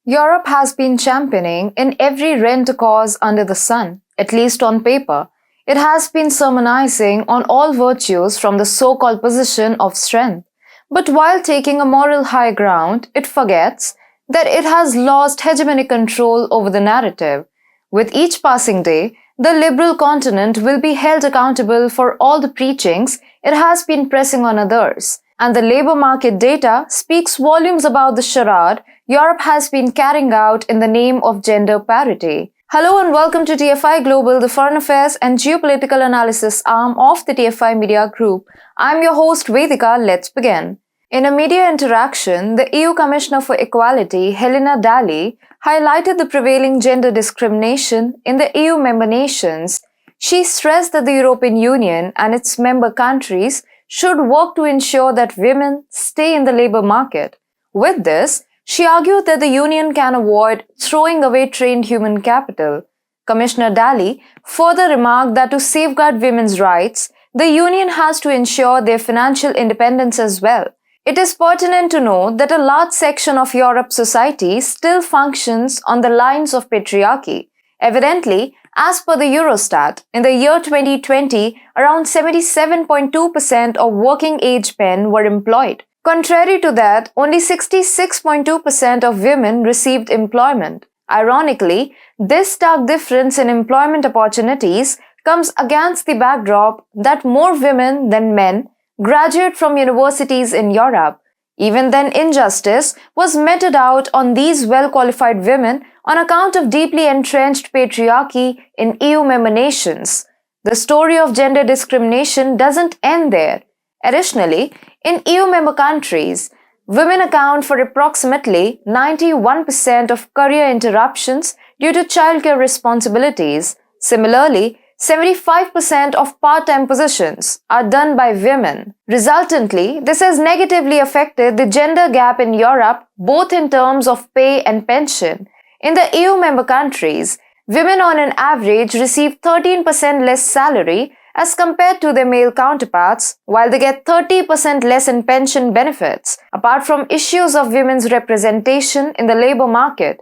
Europe has been championing in every rent cause under the sun, at least on paper. It has been sermonizing on all virtues from the so-called position of strength. But while taking a moral high ground, it forgets that it has lost hegemonic control over the narrative. With each passing day, the liberal continent will be held accountable for all the preachings it has been pressing on others. And the labor market data speaks volumes about the charade Europe has been carrying out in the name of gender parity. Hello and welcome to TFIGlobal, the foreign affairs and geopolitical analysis arm of the TFI Media Group. I'm your host Vedika. Let's begin. In a media interaction, the EU Commissioner for Equality, Helena Dali, highlighted the prevailing gender discrimination in the EU member nations. She stressed that the European Union and its member countries should work to ensure that women stay in the labor market. With this, she argued that the Union can avoid throwing away trained human capital. Commissioner Dali further remarked that to safeguard women's rights, the Union has to ensure their financial independence as well. It is pertinent to note that a large section of Europe's society still functions on the lines of patriarchy. Evidently, as per the Eurostat, in the year 2020, around 77.2% of working-age men were employed. Contrary to that, only 66.2% of women received employment. Ironically, this stark difference in employment opportunities comes against the backdrop that more women than men graduate from universities in Europe. Even then, injustice was meted out on these well-qualified women on account of deeply entrenched patriarchy in EU member nations. The story of gender discrimination doesn't end there. Additionally, in EU member countries, women account for approximately 91% of career interruptions due to childcare responsibilities. Similarly, 75% of part-time positions are done by women. Resultantly, this has negatively affected the gender gap in Europe, both in terms of pay and pension. In the EU member countries, women on an average receive 13% less salary as compared to their male counterparts, while they get 30% less in pension benefits. Apart from issues of women's representation in the labor market,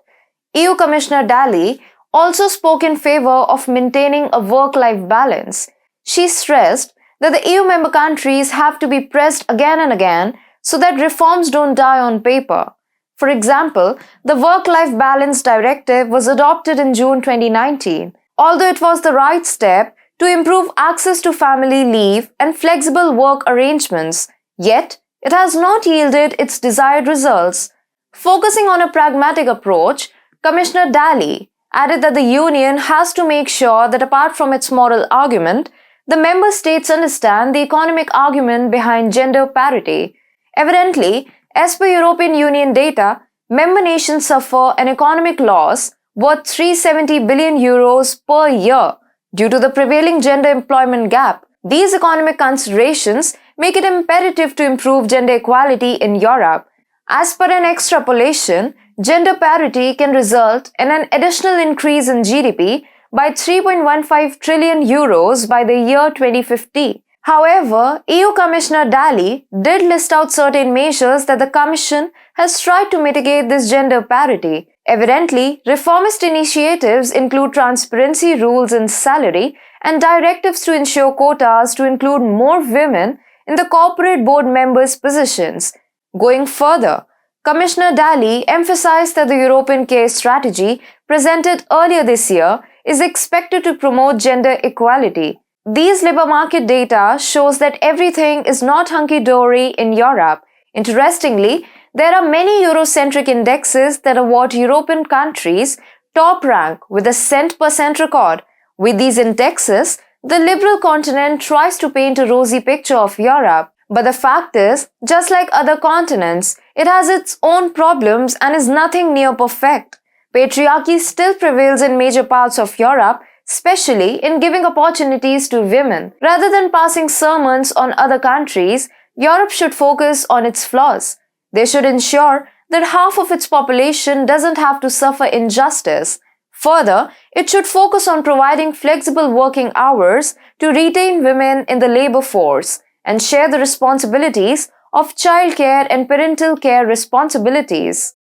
EU Commissioner Dali also spoke in favor of maintaining a work-life balance. She stressed that the EU member countries have to be pressed again and again so that reforms don't die on paper. For example, the Work-Life Balance Directive was adopted in June 2019. Although it was the right step to improve access to family leave and flexible work arrangements, yet it has not yielded its desired results. Focusing on a pragmatic approach, Commissioner Dali added that the Union has to make sure that apart from its moral argument, the member states understand the economic argument behind gender parity. Evidently, as per European Union data, member nations suffer an economic loss worth 370 billion euros per year due to the prevailing gender employment gap. These economic considerations make it imperative to improve gender equality in Europe. As per an extrapolation, gender parity can result in an additional increase in GDP by 3.15 trillion euros by the year 2050. However, EU Commissioner Dali did list out certain measures that the Commission has tried to mitigate this gender parity. Evidently, reformist initiatives include transparency rules in salary and directives to ensure quotas to include more women in the corporate board members' positions. Going further, Commissioner Dali emphasized that the European Care Strategy presented earlier this year is expected to promote gender equality. These labor market data shows that everything is not hunky-dory in Europe. Interestingly, there are many Eurocentric indexes that award European countries top rank with a cent per cent record. With these indexes, the liberal continent tries to paint a rosy picture of Europe. But the fact is, just like other continents, it has its own problems and is nothing near perfect. Patriarchy still prevails in major parts of Europe, especially in giving opportunities to women. Rather than passing sermons on other countries, Europe should focus on its flaws. They should ensure that half of its population doesn't have to suffer injustice. Further, it should focus on providing flexible working hours to retain women in the labor force and share the responsibilities of childcare and parental care responsibilities.